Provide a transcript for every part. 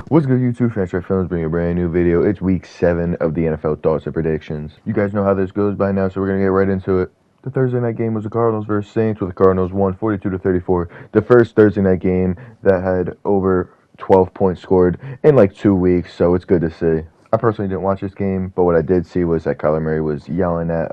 What's good, YouTube? Franchise Films bringing a brand new video. It's week 7 of the NFL thoughts and predictions. You guys know how this goes by now, so we're going to get right into it. The Thursday night game was the Cardinals versus Saints, with the Cardinals won 42-34. The first Thursday night game that had over 12 points scored in like 2 weeks, so it's good to see. I personally didn't watch this game, but what I did see was that Kyler Murray was yelling at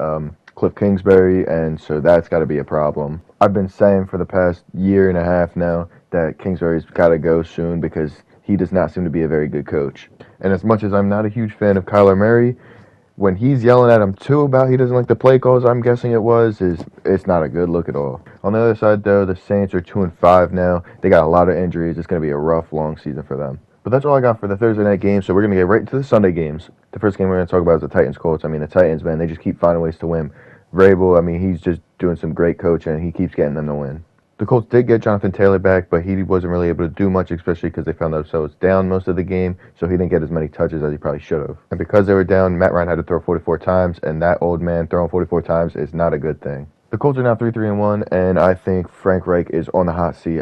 Cliff Kingsbury, and so that's got to be a problem. I've been saying for the past year and a half now that Kingsbury's got to go soon because he does not seem to be a very good coach. And as much as I'm not a huge fan of Kyler Murray, when he's yelling at him too about he doesn't like the play calls, I'm guessing it's not a good look at all. On the other side though, the Saints are 2-5 now. They got a lot of injuries. It's going to be a rough, long season for them. But that's all I got for the Thursday night game, so we're going to get right into the Sunday games. The first game we're going to talk about is the Titans-Colts. I mean, the Titans, man, they just keep finding ways to win. Vrabel, I mean, he's just doing some great coaching, and he keeps getting them to win. The Colts did get Jonathan Taylor back, but he wasn't really able to do much, especially because they found themselves down most of the game, so he didn't get as many touches as he probably should have. And because they were down, Matt Ryan had to throw 44 times, and that old man throwing 44 times is not a good thing. The Colts are now 3-1, and I think Frank Reich is on the hot seat.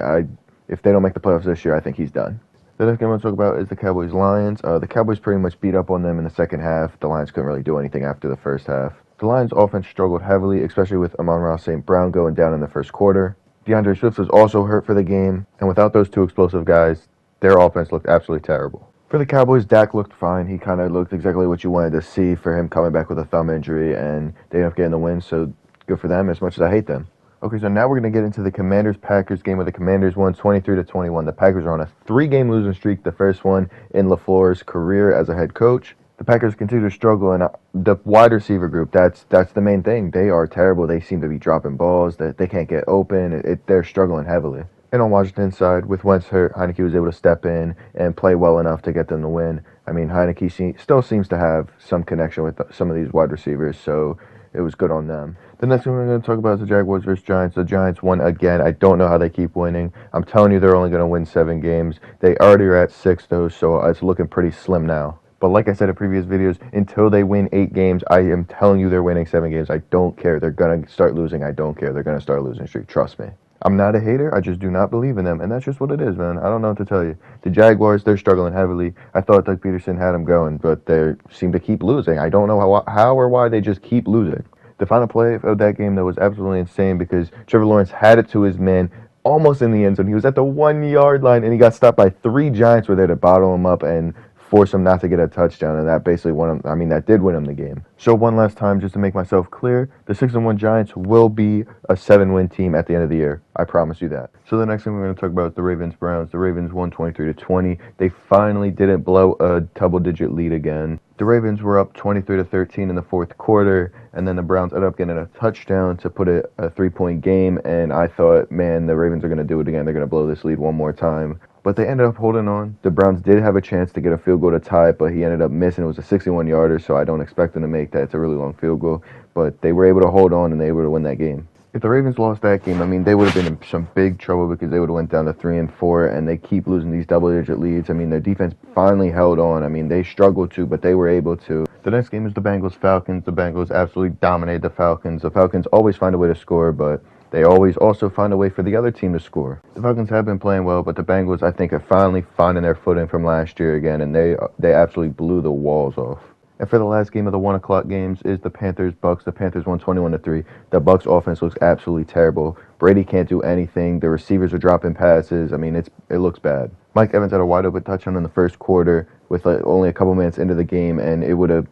If they don't make the playoffs this year, I think he's done. The next game I want to talk about is the Cowboys-Lions. The Cowboys pretty much beat up on them in the second half. The Lions couldn't really do anything after the first half. The Lions' offense struggled heavily, especially with Amon-Ra St. Brown going down in the first quarter. DeAndre Swift was also hurt for the game, and without those two explosive guys, their offense looked absolutely terrible. For the Cowboys, Dak looked fine. He kind of looked exactly what you wanted to see for him coming back with a thumb injury, and they ended up getting the win, so good for them as much as I hate them. Okay, so now we're going to get into the Commanders-Packers game where the Commanders won 23-21. The Packers are on a 3-game losing streak, the first one in LaFleur's career as a head coach. The Packers continue to struggle, and the wide receiver group, that's the main thing. They are terrible. They seem to be dropping balls. They can't get open. They're struggling heavily. And on Washington's side, with Wentz hurt, Heinicke was able to step in and play well enough to get them to win. I mean, Heinicke still seems to have some connection with some of these wide receivers, so it was good on them. The next one we're going to talk about is the Jaguars versus Giants. The Giants won again. I don't know how they keep winning. I'm telling you, they're only going to win 7 games. They already are at 6, though, so it's looking pretty slim now. But like I said in previous videos, until they win 8 games, I am telling you they're winning 7 games. I don't care. They're going to start losing. I don't care. They're going to start losing streak. Trust me. I'm not a hater. I just do not believe in them. And that's just what it is, man. I don't know what to tell you. The Jaguars, they're struggling heavily. I thought Doug Peterson had them going, but they seem to keep losing. I don't know how or why they just keep losing. The final play of that game, though, was absolutely insane because Trevor Lawrence had it to his man almost in the end zone. He was at the 1-yard line, and he got stopped by 3 Giants who were there to bottle him up and force him not to get a touchdown, and that basically won him. I mean, that did win him the game. So one last time, just to make myself clear, the 6-1 Giants will be a 7-win team at the end of the year. I promise you that. So the next thing we're going to talk about is the Ravens-Browns. The Ravens won 23-20. They finally didn't blow a double-digit lead again. The Ravens were up 23-13 in the fourth quarter, and then the Browns ended up getting a touchdown to put it a 3-point game, and I thought, man, the Ravens are going to do it again. They're going to blow this lead one more time. But they ended up holding on. The Browns did have a chance to get a field goal to tie it, but he ended up missing. It was a 61-yarder, so I don't expect them to make that. It's a really long field goal. But they were able to hold on, and they were able to win that game. If the Ravens lost that game, I mean, they would have been in some big trouble because they would have went down to 3-4, and they keep losing these double-digit leads. I mean, their defense finally held on. I mean, they struggled to, but they were able to. The next game is the Bengals-Falcons. The Bengals absolutely dominated the Falcons. The Falcons always find a way to score, but they always also find a way for the other team to score. The Falcons have been playing well, but the Bengals, I think, are finally finding their footing from last year again, and they absolutely blew the walls off. And for the last game of the 1 o'clock games is the Panthers-Bucks. The Panthers won 21-3. The Bucks offense looks absolutely terrible. Brady can't do anything. The receivers are dropping passes. I mean, it looks bad. Mike Evans had a wide open touchdown in the first quarter with only a couple minutes into the game, and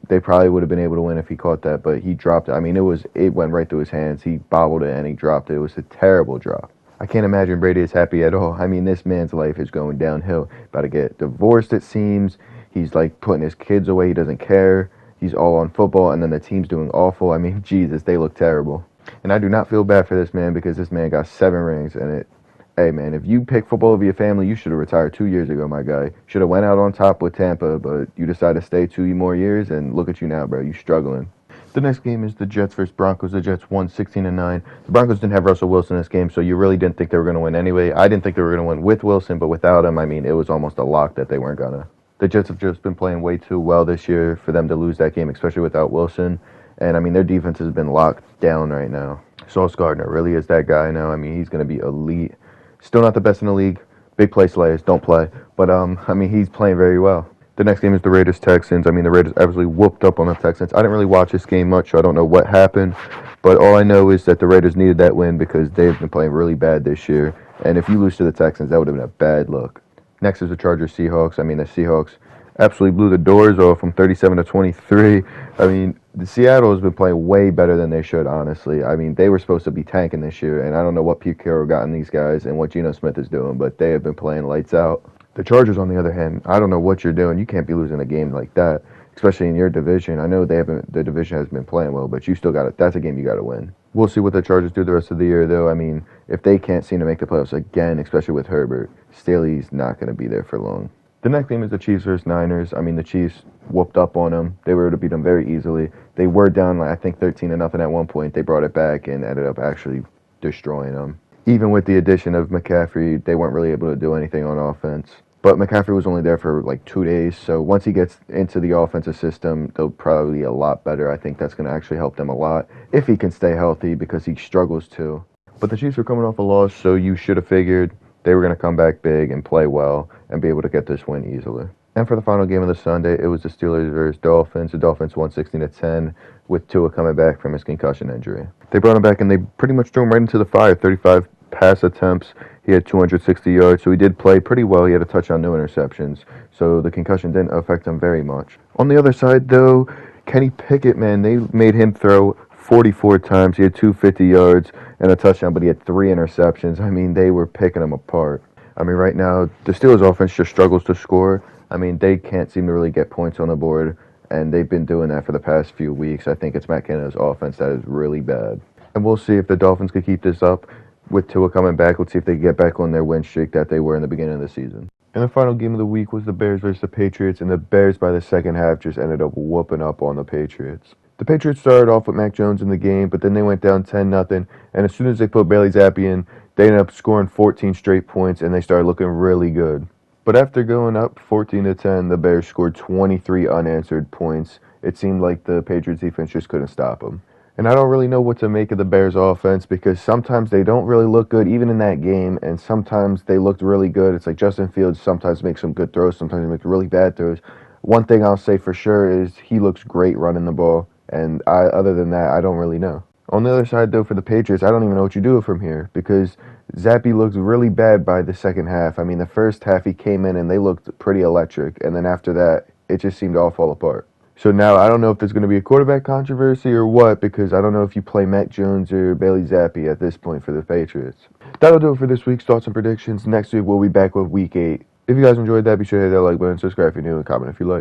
they probably would have been able to win if he caught that, but he dropped it. I mean, it went right through his hands. He bobbled it and he dropped it. It was a terrible drop. I can't imagine Brady is happy at all. I mean, this man's life is going downhill. About to get divorced, it seems. He's like putting his kids away. He doesn't care. He's all on football, and then the team's doing awful. I mean, Jesus, they look terrible. And I do not feel bad for this man because this man got 7 rings, and hey, man, if you pick football over your family, you should have retired 2 years ago, my guy. Should have went out on top with Tampa, but you decided to stay 2 more years, and look at you now, bro. You struggling. The next game is the Jets versus Broncos. The Jets won 16-9. The Broncos didn't have Russell Wilson in this game, so you really didn't think they were going to win anyway. I didn't think they were going to win with Wilson, but without him, I mean, it was almost a lock that they weren't going to. The Jets have just been playing way too well this year for them to lose that game, especially without Wilson. And, I mean, their defense has been locked down right now. Sauce Gardner really is that guy now. I mean, he's going to be elite. Still not the best in the league, Big play slayers don't play. But, I mean, he's playing very well. The next game is the Raiders-Texans. I mean, the Raiders absolutely whooped up on the Texans. I didn't really watch this game much, so I don't know what happened. But all I know is that the Raiders needed that win because they've been playing really bad this year. And if you lose to the Texans, that would have been a bad look. Next is the Chargers-Seahawks. I mean, the Seahawks absolutely blew the doors off from 37-23. I mean, the Seattle has been playing way better than they should, honestly. I mean, they were supposed to be tanking this year, and I don't know what Pete Carroll got in these guys and what Geno Smith is doing, but they have been playing lights out. The Chargers, on the other hand, I don't know what you're doing. You can't be losing a game like that, especially in your division. I know the division has been playing well, but you still got it. That's a game you got to win. We'll see what the Chargers do the rest of the year, though. I mean, if they can't seem to make the playoffs again, especially with Herbert, Staley's not going to be there for long. The next game is the Chiefs versus Niners. I mean, the Chiefs whooped up on them. They were able to beat them very easily. They were down, I think, 13-0 at one point. They brought it back and ended up actually destroying them. Even with the addition of McCaffrey, they weren't really able to do anything on offense. But McCaffrey was only there for like 2 days, so once he gets into the offensive system, they'll probably be a lot better. I think that's going to actually help them a lot if he can stay healthy because he struggles to. But the Chiefs were coming off a loss, so you should have figured they were going to come back big and play well and be able to get this win easily. And for the final game of the Sunday, it was the Steelers versus Dolphins. The Dolphins won 16-10 with Tua coming back from his concussion injury. They brought him back and they pretty much threw him right into the fire. 35 pass attempts. He had 260 yards, so he did play pretty well. He had a touchdown, no interceptions. So the concussion didn't affect him very much. On the other side, though, Kenny Pickett, man, they made him throw 44 times. He had 250 yards and a touchdown, but he had 3 interceptions. I mean, they were picking him apart. I mean, right now, the Steelers offense just struggles to score. I mean, they can't seem to really get points on the board, and they've been doing that for the past few weeks. I think it's Matt Canada's offense that is really bad. And we'll see if the Dolphins can keep this up with Tua coming back. Let's see if they can get back on their win streak that they were in the beginning of the season. And the final game of the week was the Bears versus the Patriots, and the Bears by the second half just ended up whooping up on the Patriots. The Patriots started off with Mac Jones in the game, but then they went down 10-0, and as soon as they put Bailey Zappi in, they ended up scoring 14 straight points, and they started looking really good. But after going up 14-10, the Bears scored 23 unanswered points. It seemed like the Patriots defense just couldn't stop them. And I don't really know what to make of the Bears offense because sometimes they don't really look good even in that game, and sometimes they looked really good. It's like Justin Fields sometimes makes some good throws, sometimes he makes really bad throws. One thing I'll say for sure is he looks great running the ball, and other than that, I don't really know. On the other side, though, for the Patriots, I don't even know what you do from here because Zappi looks really bad by the second half. I mean, the first half he came in and they looked pretty electric, and then after that, it just seemed to all fall apart. So now I don't know if there's going to be a quarterback controversy or what because I don't know if you play Mac Jones or Bailey Zappi at this point for the Patriots. That'll do it for this week's Thoughts and Predictions. Next week we'll be back with Week 8. If you guys enjoyed that, be sure to hit that like button, subscribe if you're new, and comment if you like.